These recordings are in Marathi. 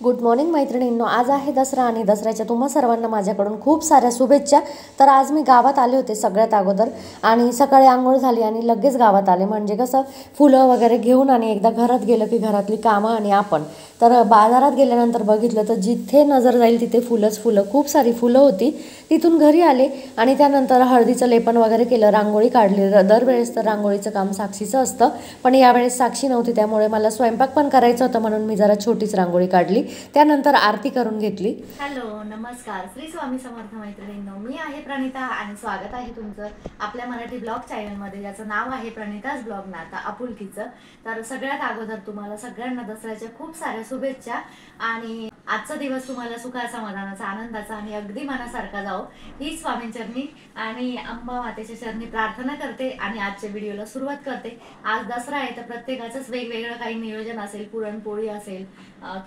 गुड मॉर्निंग मैत्रिणींनो, आज आहे दसरा आणि दसऱ्याच्या तुम्हा सर्वांना माझ्याकडून खूप साऱ्या शुभेच्छा। तर आज मी गावात आले होते सगळ्यात अगोदर आणि सकाळी आंघोळ झाली आणि लगेच गावात आले, म्हणजे कसं फुलं वगैरे घेऊन आणि एकदा घरात गेलं की घरातली कामं आणि आपण तर बाजारात गेल्यानंतर बघितलं तर जिथे नजर जाईल तिथे फुलंच फुलं, खूप सारी फुलं होती। तिथून घरी आले आणि त्यानंतर हळदीचं लेपन वगैरे केलं, रांगोळी काढली। दरवेळेस तर रांगोळीचं काम साक्षीचं असतं, पण यावेळेस साक्षी नव्हती त्यामुळे मला स्वयंपाक पण करायचं होतं, म्हणून मी जरा छोटीच रांगोळी काढली। त्यानंतर आरती करून घेतली। हॅलो, नमस्कार, श्री स्वामी समर्थ मैत्रिणींनो, मी आहे प्रणिता आणि स्वागत आहे तुमचं आपल्या मराठी ब्लॉग चॅनलमध्ये, ज्याचं नाव आहे प्रणिताज ब्लॉग नाता आपुलकीचं। तर सगळ्यात अगोदर तुम्हाला सगळ्यांना दसऱ्याच्या खूप साऱ्या शुभेच्छा आणि आजचा दिवस तुम्हाला सुखा समाधानाचा, आनंदाचा आणि अगदी मनासारखा जाओ ही स्वामींचरणी आणि अंबा मातेच्या चरणी प्रार्थना करते आणि आजच्या व्हिडिओला सुरुवात करते। आज दसरा आहे तर प्रत्येकाचंच वेगवेगळं काही नियोजन असेल, पुरणपोळी असेल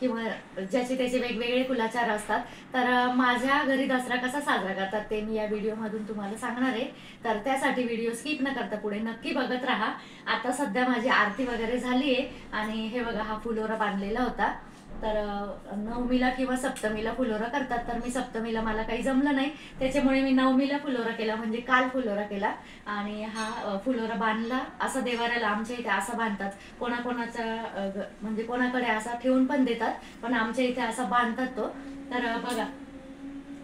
किंवा ज्याचे त्याचे वेगवेगळे कुलाचार असतात। तर माझ्या घरी दसरा कसा साजरा करतात ते मी या व्हिडिओमधून तुम्हाला सांगणार आहे, तर त्यासाठी व्हिडिओ स्किप न करता पुढे नक्की बघत राहा। आता सध्या माझी आरती वगैरे झाली आहे आणि हे बघा, हा फुलोरा बांधलेला होता। तर नवमीला किंवा सप्तमीला फुलोरा करतात, तर मी सप्तमीला मला काही जमलं नाही, त्याच्यामुळे मी नवमीला फुलोरा केला, म्हणजे काल फुलोरा केला आणि हा फुलोरा बांधला। असं देवाऱ्याला आमच्या इथे असं बांधतात, कोणाकोणाचा म्हणजे कोणाकडे असा ठेवून पण देतात, पण आमच्या इथे असा बांधतात तो। तर बघा,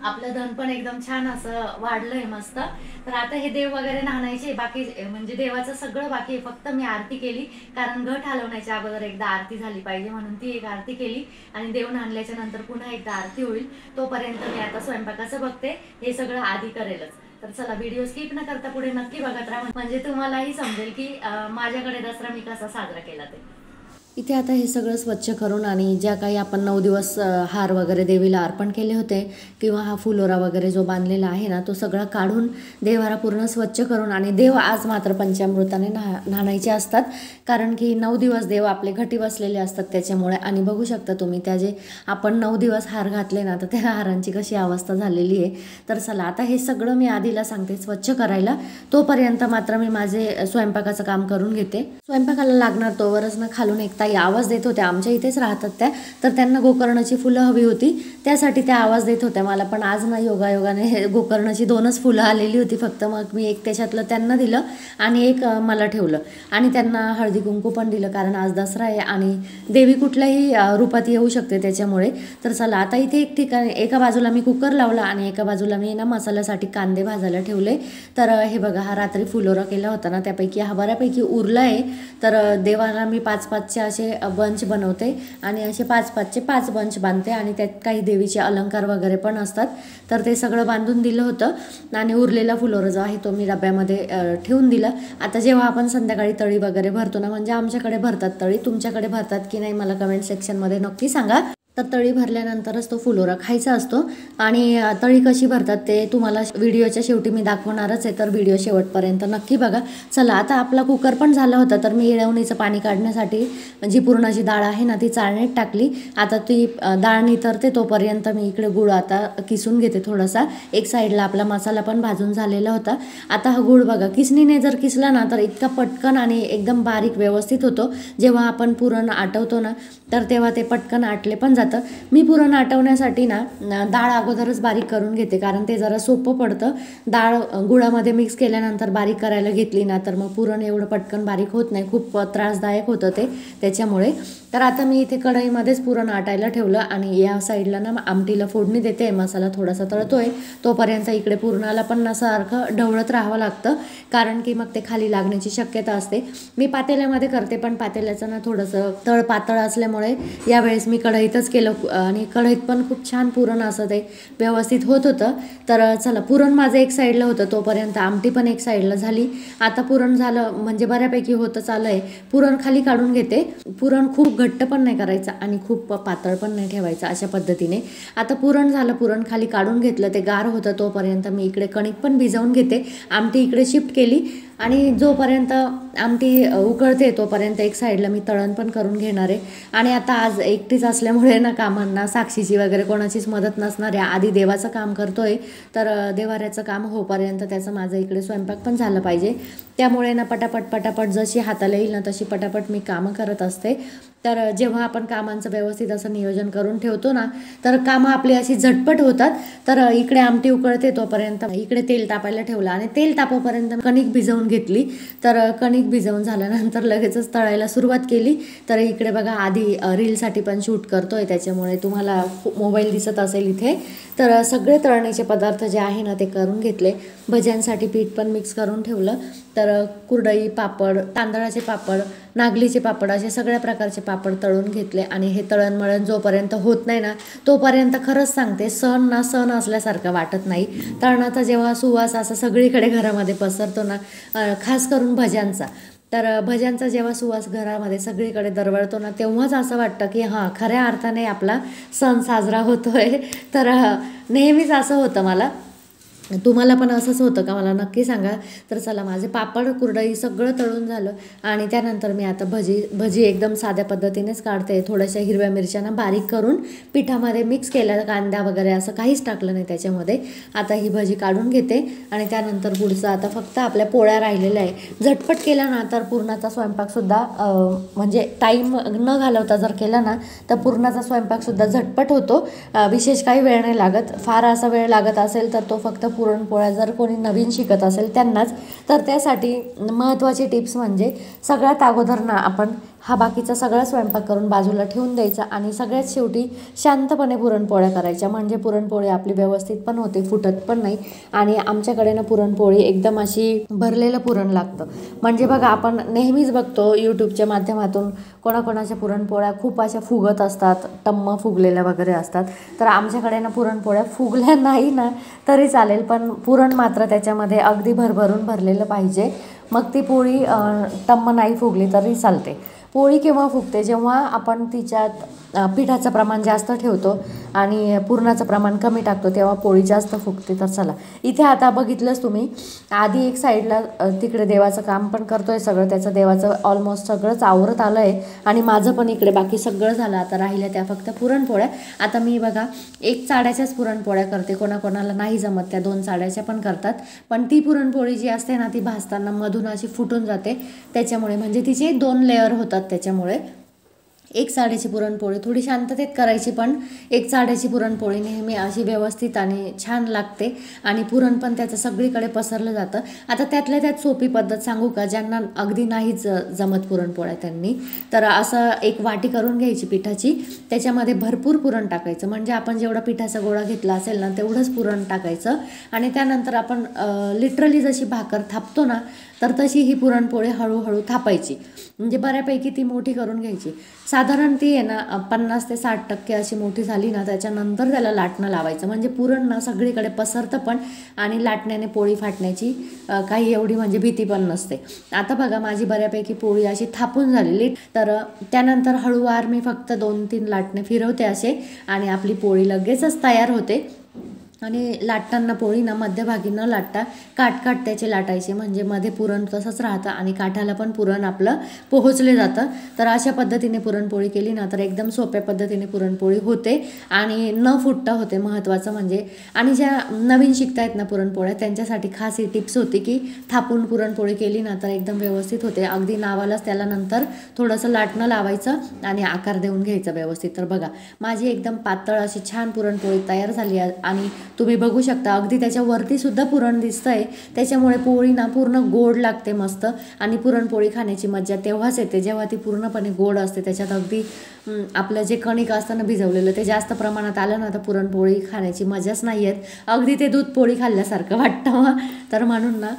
आपलं धन पण एकदम छान असं वाढलंय मस्त। तर आता हे देव वगैरे न्हाणायचे बाकी, म्हणजे देवाचं सगळं बाकी आहे, फक्त मी आरती केली, कारण घट हलवण्याच्या अगोदर एकदा आरती झाली पाहिजे म्हणून ती एक आरती केली आणि देव न्हाणल्याच्या नंतर पुन्हा एकदा आरती होईल। तोपर्यंत मी आता स्वयंपाकाचं बघते, हे सगळं आधी करेलच। तर चला, व्हिडिओ स्किप न करता पुढे नक्की बघत राहा, म्हणजे तुम्हालाही समजेल की माझ्याकडे दसरा मी कसा साजरा केला ते। इथे आता हे सगळं स्वच्छ करून आणि ज्या काही आपण 9 दिवस हार वगैरे देवीला अर्पण केले होते किंवा हा फुलोरा वगैरे जो बांधलेला आहे ना, तो सगळा काढून देवारा पूर्ण स्वच्छ करून, आणि देव आज मात्र पंचामृताने न्हाणायचे असतात, कारण की 9 दिवस देव आपले घटी बसलेले असतात त्याच्यामुळे। आणि बघू शकता तुम्ही, त्या जे आपण 9 दिवस हार घातले ना, तर त्या हारांची कशी अवस्था झालेली आहे। तर चला, आता हे सगळं मी आधीला सांगते स्वच्छ करायला, तोपर्यंत मात्र मी माझे स्वयंपाकाचं काम करून घेते। स्वयंपाकाला लागणार तोवरच ना खालून एक ताई आवाज देत होत्या, आमच्या इथेच राहतात त्या, तर त्यांना गोकर्णाची फुलं हवी होती, त्यासाठी त्या आवाज देत होत्या मला। पण आज ना योगायोगाने गोकर्णाची 2च फुलं आलेली होती फक्त, मग मी एक त्याच्यातलं त्यांना दिलं आणि एक मला ठेवलं आणि त्यांना हळदी कुंकू पण दिलं, कारण आज दसरा आहे आणि देवी कुठल्याही रूपात येऊ शकते त्याच्यामुळे। तर चला, आता इथे एक ठिकाणी एका बाजूला मी कुकर लावला आणि एका बाजूला मी ना मसाल्यासाठी कांदे भाजायला ठेवले। तर हे बघा, हा रात्री फुलोरा केला होता ना, त्यापैकी हा बऱ्यापैकी उरला आहे। तर देवाला मी 5-5चे असे बंच बनवते आणि असे 5-5चे 5 बंच बांधते आणि त्यात काही देवीचे अलंकार वगैरे पण असतात, तर ते सगळं बांधून दिलं होतं आणि उरलेला फुलोरा जो आहे तो मी डब्यामध्ये ठेवून दिला। आता जेव्हा आपण संध्याकाळी तळी वगैरे भरतो ना, म्हणजे आमच्याकडे भरतात तळी, तुमच्याकडे भरतात की नाही मला कमेंट सेक्शनमध्ये नक्की सांगा। तर तळी भरल्यानंतरच तो फुलोरा खायचा असतो आणि तळी कशी भरतात ते तुम्हाला व्हिडिओच्या शेवटी मी दाखवणारच आहे, तर व्हिडिओ शेवटपर्यंत नक्की बघा। चला, आता आपला कुकर पण झाला होता, तर मी येळवणीचं पाणी काढण्यासाठी जी पुरणाची डाळ आहे ना ती चाळणीत टाकली। आता ती डाळ नितरते तोपर्यंत मी इकडे गुळ आता किसून घेते थोडासा, एक साईडला आपला मसाला पण भाजून झालेला होता। आता हा गुळ बघा, किसणीने जर किसला ना तर इतका पटकन आणि एकदम बारीक व्यवस्थित होतो। जेव्हा आपण पुरण आटवतो ना, तर तेव्हा ते पटकन आटले पण जातं। मी पुरण आटवण्यासाठी ना डाळ अगोदरच बारीक करून घेते, कारण ते जरा सोपं पडतं। डाळ गुळामध्ये मिक्स केल्यानंतर बारीक करायला घेतली ना तर मग पुरण एवढं पटकन बारीक होत नाही, खूप त्रासदायक होतं ते त्याच्यामुळे। तर आता मी इथे कढईमध्येच पुरण आटायला ठेवलं आणि या साईडला ना आमटीला फोडणी देते, मसाला थोडासा तळतोय, तोपर्यंत इकडे पुरणाला पण ना सारखं ढवळत राहावं लागतं, कारण की मग ते खाली लागण्याची शक्यता असते। मी पातेल्यामध्ये करते, पण पातेल्याचं ना थोडंसं तळ पातळ असल्यामुळे यावेळेस मी कढईतच केलं आणि कढईत पण खूप छान पुरण असं ते व्यवस्थित होत होतं। तर चला, पुरण माझं एक साईडला होतं तोपर्यंत आमटी पण एक साईडला झाली। आता पुरण झालं म्हणजे बऱ्यापैकी होतच आलंय, पुरण खाली काढून घेते। पुरण खूप घट्ट पण नाही करायचं आणि खूप पातळ पण नाही ठेवायचं, अशा पद्धतीने। आता पुरण झालं, पुरण खाली काढून घेतलं, ते गार होतं तोपर्यंत मी इकडे कणिक पण भिजवून घेते, आमटी इकडे शिफ्ट केली आणि जोपर्यंत आमटी उकळते तोपर्यंत एक साईडला मी तळण पण करून घेणार आहे। आणि आता आज एकटीच असल्यामुळे ना कामांना साक्षीची वगैरे कोणाचीच मदत नसणार आहे, आधी देवाचं काम करतोय, तर देवाऱ्याचं काम होईपर्यंत त्याचं माझं इकडे स्वयंपाक पण झालं पाहिजे, त्यामुळे ना पटापट जशी हाताला येईल ना तशी पटापट मी कामं करत असते। तर जेव्हा आपण कामांचं व्यवस्थित असं नियोजन करून ठेवतो ना, तर कामं आपली अशी झटपट होतात. तर इकडे आमटी उकळते तोपर्यंत इकडे तेल तापायला ठेवलं आणि तेल तापोपर्यंत कणिक भिजवून घेतली. तर कणिक भिजवून झाल्यानंतर लगेचच तळायला सुरुवात केली. तर इकडे बघा आधी रीलसाठी पण शूट करतोय, त्याच्यामुळे तुम्हाला मोबाईल दिसत असेल इथे. तर सगळे तळणीचे पदार्थ जे आहे ना ते करून घेतले. भज्यांसाठी पीठ पण मिक्स करून ठेवलं. तर कुरडई, पापड, तांदळाचे पापड, नागलीचे पापड असे सगळ्या प्रकारचे पापड तळून घेतले. आणि हे तळणमळण जोपर्यंत होत नाही ना तोपर्यंत खरंच सांगते सण असल्यासारखं वाटत नाही. तळणाचा जेव्हा सुवास असा सगळीकडे घरामध्ये पसरतो ना, खास करून भज्यांचा, तर भज्यांचा जेव्हा सुवास घरामध्ये सगळीकडे दरवळतो ना तेव्हाच असं वाटतं की हां, खऱ्या अर्थाने आपला सण साजरा होतोय. तर नेहमीच असं होतं मला. तुम्हाला पण असंच होतं का मला नक्की सांगा. तर चला, माझे पापड, कुरडई सगळं तळून झालं आणि त्यानंतर मी आता भजी एकदम साध्या पद्धतीनेच काढते. थोड्याशा हिरव्या मिरच्यांना बारीक करून पिठामध्ये मिक्स केलं, कांदा वगैरे असं काहीच टाकलं नाही त्याच्यामध्ये. आता ही भजी काढून घेते आणि त्यानंतर पुढचं आता फक्त आपल्या पोळ्या राहिलेल्या आहे. झटपट केला ना तर पुरणाचा स्वयंपाकसुद्धा म्हणजे टाईम न घालवता जर केला ना तर पुरणाचा स्वयंपाकसुद्धा झटपट होतो. विशेष काही वेळ नाही लागत. फार असा वेळ लागत असेल तर तो फक्त पुरणपोळ्या जर कोणी नवीन शिकत असेल त्यांनाच. तर त्यासाठी महत्त्वाची टिप्स म्हणजे सगळ्यात अगोदर ना आपण हा बाकीचा सगळा स्वयंपाक करून बाजूला ठेवून द्यायचा आणि सगळ्यात शेवटी शांतपणे पुरणपोळ्या करायच्या. म्हणजे पुरणपोळी आपली व्यवस्थित पण होते, फुटत पण नाही. आणि आमच्याकडे ना पुरणपोळी एकदम अशी भरलेलं पुरण लागतं. म्हणजे बघा, आपण नेहमीच बघतो यूट्यूबच्या माध्यमातून कोणाकोणाच्या पुरणपोळ्या खूप अशा फुगत असतात, टम्म फुगलेल्या वगैरे असतात. तर आमच्याकडे ना पुरणपोळ्या फुगल्या नाही ना तरी चालेल, पण पुरण मात्र त्याच्यामध्ये अगदी भरभरून भरलेलं पाहिजे. मग ती पोळी टम्म नाही फुगली तरी चालते. पोळी केव्हा फुगते, जेव्हा आपण तिच्यात पिठाचं प्रमाण जास्त ठेवतो आणि पुरणाचं प्रमाण कमी टाकतो तेव्हा पोळी जास्त फुगते. तर चला, इथे आता बघितलंच तुम्ही, आधी एक साईडला तिकडे देवाचं काम पण करतोय सगळं, त्याचं देवाचं ऑलमोस्ट सगळंच आवरत आलं आहे आणि माझं पण इकडे बाकी सगळं झालं. आता राहिल्या त्या फक्त पुरणपोळ्या. आता मी बघा एक चाड्याच्याच पुरणपोळ्या करते. कोणाकोणाला नाही जमत त्या 2 चाड्याच्या पण करतात. पण ती पुरणपोळी जी असते ना ती भाजताना मधून अशी फुटून जाते, त्याच्यामुळे म्हणजे तिचे 2 लेअर होतात. त्याच्यामुळे एक चाड्याची पुरणपोळी थोडी शांततेत करायची, पण एक चाड्याची पुरणपोळी नेहमी अशी व्यवस्थित आणि छान लागते आणि पुरण पण त्याचं सगळीकडे पसरलं जातं. आता त्यातल्या त्यात सोपी पद्धत सांगू का, ज्यांना अगदी नाहीच जमत पुरणपोळ्या त्यांनी, तर असं एक वाटी करून घ्यायची पिठाची, त्याच्यामध्ये भरपूर पुरण टाकायचं. म्हणजे आपण जेवढा पिठाचा गोळा घेतला असेल ना तेवढंच पुरण टाकायचं आणि त्यानंतर आपण लिटरली जशी भाकर थापतो ना तर तशी ही पुरणपोळी हळूहळू थापायची. म्हणजे बऱ्यापैकी ती मोठी करून घ्यायची. साधारण ती आहे ना 50 ते 60% अशी मोठी झाली ना त्याच्यानंतर त्याला लाटणं लावायचं. म्हणजे पुरण ना सगळीकडे पसरतं पण आणि लाटण्याने पोळी फाटण्याची काही एवढी म्हणजे भीती पण नसते. आता बघा माझी बऱ्यापैकी पोळी अशी थापून झालेली. तर त्यानंतर हळूवार मी फक्त 2-3 लाटणे फिरवते असे आणि आपली पोळी लगेचच तयार होते. आणि लाटताना पोळी ना मध्यभागी न लाटता काट त्याचे लाटायचे, म्हणजे मध्ये पुरण तसंच राहतं आणि काठाला पण पुरण आपलं पोहोचले जातं. तर अशा पद्धतीने पुरणपोळी केली ना तर एकदम सोप्या पद्धतीने पुरणपोळी होते आणि न फुटता होते, महत्त्वाचं म्हणजे. आणि ज्या नवीन शिकतायत ना पुरणपोळ्या त्यांच्यासाठी खास ही टिप्स होती की थापून पुरणपोळी केली ना तर एकदम व्यवस्थित होते. अगदी नावालाच त्याला नंतर थोडंसं लाटणं लावायचं आणि आकार देऊन घ्यायचं व्यवस्थित. तर बघा माझी एकदम पातळ अशी छान पुरणपोळी तयार झाली आणि तुम्ही बघू शकता अगदी त्याच्यावरती सुद्धा पुरण दिसतंय. त्याच्यामुळे पोळी ना पूर्ण गोड लागते मस्त. आणि पुरणपोळी खाण्याची मज्जा तेव्हाच येते जेव्हा ती पूर्णपणे गोड असते. त्याच्यात अगदी आपलं जे कणिक असतं ना भिजवलेलं ते जास्त प्रमाणात आलं ना तर पुरणपोळी खाण्याची मजाच नाही येत. अगदी ते दूध पोळी खाल्ल्यासारखं वाटतं. तर म्हणून ना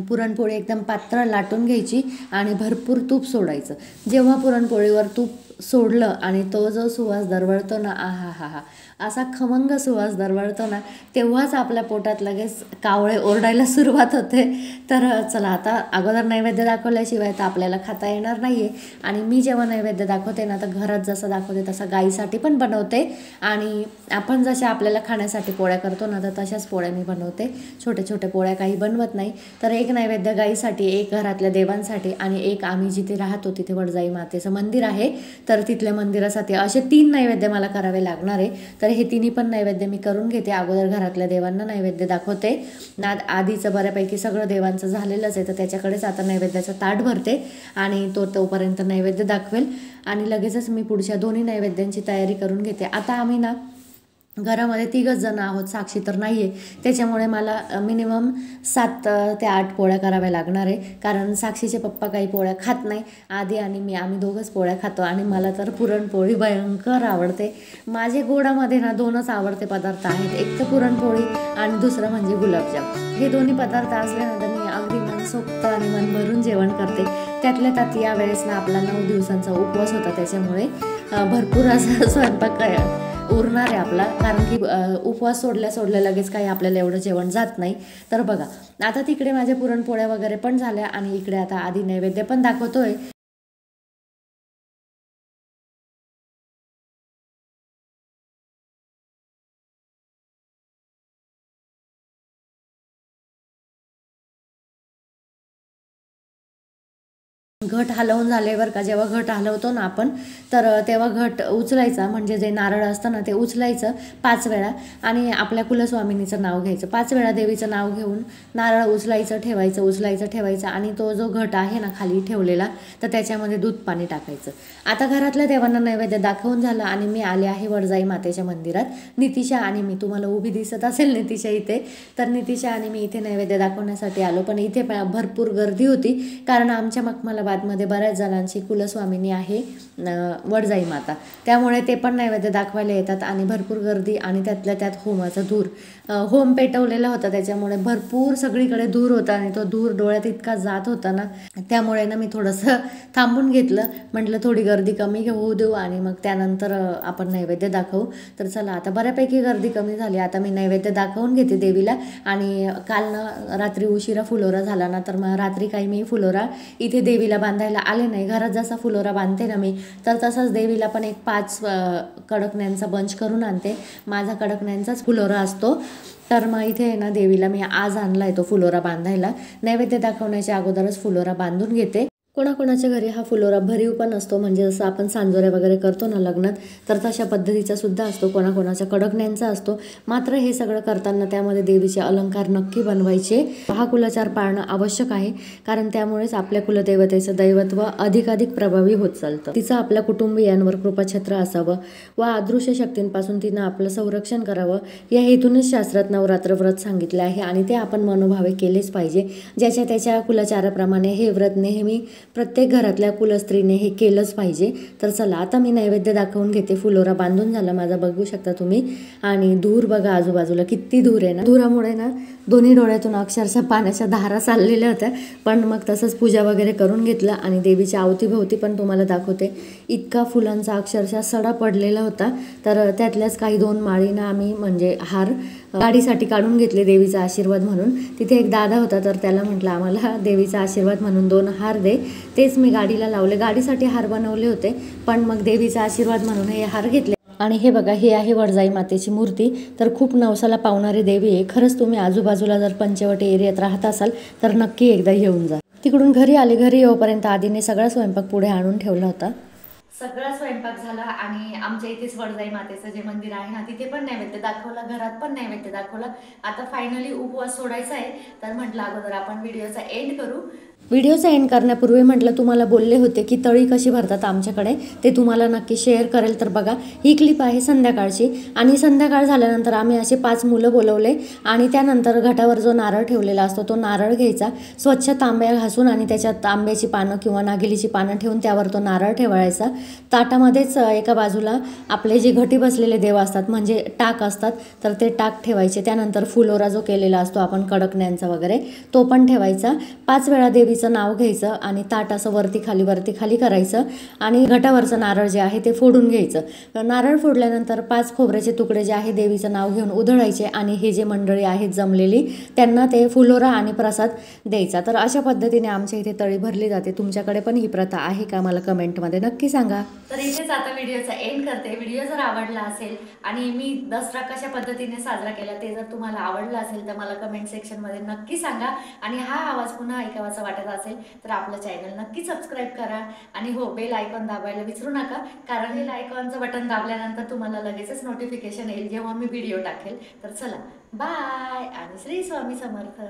पुरणपोळी एकदम पातळ लाटून घ्यायची आणि भरपूर तूप सोडायचं. जेव्हा पुरणपोळीवर तूप सोडलं आणि तो जो सुवास दरवळतो ना, आहा हा हा, असा खमंग सुवास दरवळतो ना तेव्हाच आपल्या पोटात लगेच कावळे ओरडायला सुरुवात होते. तर चला, आता अगोदर नैवेद्य दाखवल्याशिवाय तर आपल्याला खाता येणार नाही आहे. आणि मी जेव्हा नैवेद्य दाखवते ना तर घरात जसं दाखवते तसं गाईसाठी पण बनवते आणि आपण जशा आपल्याला खाण्यासाठी पोळ्या करतो ना तर तशाच पोळ्या मी बनवते. छोट्या छोट्या पोळ्या काही बनवत नाही. तर एक नैवेद्य गाईसाठी, एक घरातल्या देवांसाठी आणि एक आम्ही जिथे राहतो तिथे वडजाई मातेचं मंदिर आहे तर तिथल्या मंदिरासाठी असे 3 नैवेद्य मला करावे लागणार आहे। तर हे तिन्ही पण नैवेद्य मी करून घेते। अगोदर घरातल्या देवांना नैवेद्य दाखवते। आधीचं बऱ्यापैकी सगळं देवांचं झालेलंच आहे तर त्याच्याकडेच आता नैवेद्याचं ताट भरते आणि तोपर्यंत नैवेद्य दाखवेल आणि लगेचच मी पुढच्या दोन्ही नैवेद्यांची तयारी करून घेते। आता आम्ही ना घरामध्ये 3च जण आहोत, साक्षी तर नाही आहे, त्याच्यामुळे मला मिनिमम 7 ते 8 पोळ्या कराव्या लागणार आहे कारण साक्षीचे पप्पा काही पोळ्या खात नाही। आधी आणि मी आम्ही दोघंच पोळ्या खातो आणि मला तर पुरणपोळी भयंकर आवडते। माझे गोडामध्ये ना 2च आवडते पदार्थ आहेत, एक तर पुरणपोळी आणि दुसरं म्हणजे गुलाबजाम। हे दोन्ही पदार्थ असल्यानंतर मी अगदी मनसोक्त आणि मन भरून जेवण करते। त्यातल्या त्यात या वेळेस ना आपला 9 दिवसांचा उपवास होता त्याच्यामुळे भरपूर असा स्वयंपाक उरणार आहे आपला कारण की उपवास सोडल्या लगेच काही आपल्याला एवढं जेवण जात नाही। तर बघा आता तिकडे माझ्या पुरणपोळ्या वगैरे पण झाल्या आणि इकडे आता आधी नैवेद्य पण दाखवतोय। घट हलवून झाले बरं का। जेव्हा घट हलवतो ना आपण तर तेव्हा घट उचलायचा म्हणजे जे नारळ असतं ना ते उचलायचं 5 वेळा आणि आपल्या कुलस्वामिनीचं नाव घ्यायचं। 5 वेळा देवीचं नाव घेऊन नारळ उचलायचं ठेवायचं आणि तो जो घट आहे ना खाली ठेवलेला तर त्याच्यामध्ये दूध पाणी टाकायचं। आता घरातल्या देवांना नैवेद्य दाखवून झालं आणि मी आले आहे वडजाई मातेच्या मंदिरात। नितिशा आणि मी, तुम्हाला उभी दिसत असेल नितिशा इथे, तर नितिशा आणि मी इथे नैवेद्य दाखवण्यासाठी आलो पण इथे भरपूर गर्दी होती कारण आमच्या मध्ये बऱ्याच जणांची कुलस्वामिनी आहे वडजाई माता, त्यामुळे ते पण नैवेद्य दाखवायला येतात आणि भरपूर गर्दी आणि त्यातल्या त्यात होमाचा धूर, होम पेटवलेला होता त्याच्यामुळे भरपूर सगळीकडे धूर होता आणि तो धूर डोळ्यात इतका जात होता ना त्यामुळे ना मी थोडंसं थांबून घेतलं, म्हटलं थोडी गर्दी कमी होऊ देऊ आणि मग त्यानंतर आपण नैवेद्य दाखवू। तर चला आता बऱ्यापैकी गर्दी कमी झाली, आता मी नैवेद्य दाखवून घेते देवीला। आणि काल ना रात्री उशिरा फुलोरा झाला ना तर मग रात्री काही मी फुलोरा इथे देवीला बांधायला आले नाही। घरात जसा फुलोरा बांधते ना मी तर तसाच देवीला पण एक 5 कडकण्यांचा बंच करून आणते। माझा कडकण्यांचाच फुलोरा असतो तर मग इथे ना देवीला मी आज आणलाय तो फुलोरा बांधायला। नैवेद्य दाखवण्याच्या अगोदरच फुलोरा बांधून घेते। कोणाकोणाच्या घरी हा फुलोरा भरीव पण असतो म्हणजे जसं आपण सांजोऱ्या वगैरे करतो ना लग्नात तर तशा पद्धतीचा सुद्धा असतो, कोणाकोणाच्या कडकण्यांचा असतो। मात्र हे सगळं करताना त्यामध्ये देवीचे अलंकार नक्की बनवायचे। हा कुलाचार पाळणं आवश्यक आहे कारण त्यामुळेच आपल्या कुलदेवतेचं दैवत्व अधिकाधिक प्रभावी होत चालतं। तिचं आपल्या कुटुंबियांवर कृपाछत्र असावं व अदृश्य शक्तींपासून तिनं आपलं संरक्षण करावं या हेतूनच शास्त्रात नवरात्र व्रत सांगितले आहे आणि ते आपण मनोभावे केलेच पाहिजे। ज्याच्या त्याच्या कुलाचाराप्रमाणे हे व्रत नेहमी प्रत्येक घरातल्या कुलस्त्रीने हे केलंच पाहिजे। तर चला आता मी नैवेद्य दाखवून घेते। फुलोरा बांधून झाला माझा, बघू शकता तुम्ही, आणि धूर बघा आजूबाजूला किती धूर आहे ना। धुरामुळे ना दोन्ही डोळ्यातून अक्षरशः पाण्याच्या धारा चाललेल्या होत्या पण मग तसंच पूजा वगैरे करून घेतलं आणि देवीच्या अवतीभोवती पण तुम्हाला दाखवते इतका फुलांचा अक्षरशः सडा पडलेला होता। तर त्यातल्याच काही 2 माळीना आम्ही म्हणजे हार गाडीसाठी काढून घेतले देवीचा आशीर्वाद म्हणून। तिथे एक दादा होता तर त्याला म्हटलं आम्हाला देवीचा आशीर्वाद म्हणून 2 हार दे, तेच मी गाडीला लावले। गाडीसाठी हार बनवले होते पण मग देवीचा आशीर्वाद म्हणून हे हार घेतले। आणि हे बघा हे आहे वडजाई मातेची मूर्ती, तर खूप नवसाला पावणारी देवी आहे। खरंच तुम्ही आजूबाजूला जर पंचवटी एरियात राहत असाल तर नक्की एकदा येऊन जा। तिकडून घरी आले, घरी येऊपर्यंत आधीने सगळा स्वयंपाक पुढे आणून ठेवला होता। सगळा स्वयंपाक झाला आणि आमच्या इथेच वडजाई मातेचं जे मंदिर आहे ना तिथे पण नैवेद्य दाखवला, घरात पण नैवेद्य दाखवला। आता फायनली उपवास सोडायचा आहे तर म्हटलं अगोदर आपण व्हिडिओचा एंड करू। व्हिडिओचा एंड करण्यापूर्वी म्हटलं तुम्हाला बोलले होते की तळी कशी भरतात आमच्याकडे, ते तुम्हाला नक्की शेअर करेल। तर बघा ही क्लिप आहे संध्याकाळची आणि संध्याकाळ झाल्यानंतर आम्ही असे 5 मुलं बोलवले आणि त्यानंतर घटावर जो नारळ ठेवलेला असतो तो नारळ घ्यायचा, स्वच्छ तांब्या घासून आणि त्याच्यात आंब्याची पानं किंवा नागिलीची पानं ठेवून त्यावर तो नारळ ठेवायचा। ताटामध्येच एका बाजूला आपले जे घटी बसलेले देव असतात म्हणजे टाक असतात तर ते टाक ठेवायचे। त्यानंतर फुलोरा जो केलेला असतो आपण कडकण्यांचा वगैरे तो पण ठेवायचा। 5 वेळा देवी देवीचं नाव घ्यायचं आणि ताट असं वरती खाली करायचं आणि घटावरचं नारळ जे आहे ते फोडून घ्यायचं। नारळ फोडल्यानंतर 5 खोबऱ्याचे तुकडे जे आहे देवीचं नाव घेऊन उधळायचे आणि हे जे मंडळी आहेत जमलेली त्यांना ते फुलोरा आणि प्रसाद द्यायचा। तर अशा पद्धतीने आमच्या इथे तळी भरली जाते। तुमच्याकडे पण ही प्रथा आहे का मला कमेंटमध्ये नक्की सांगा। तर इथेच आता व्हिडिओचा एंड करते। व्हिडिओ जर आवडला असेल आणि मी दसरा कशा पद्धतीने साजरा केला ते जर तुम्हाला आवडलं असेल तर मला कमेंट सेक्शनमध्ये नक्की सांगा। आणि हा आवाज पुन्हा ऐकावासा वाटत असेल तर आपलं चॅनल नक्की सबस्क्राईब करा आणि हो बेल आयकॉन दाबायला विसरू नका, कारण बेल आयकॉनचं बटन दाबल्यानंतर तुम्हाला लगेचच नोटिफिकेशन येईल जेव्हा मी व्हिडिओ टाकेल। तर चला बाय आणि श्री स्वामी समर्थ।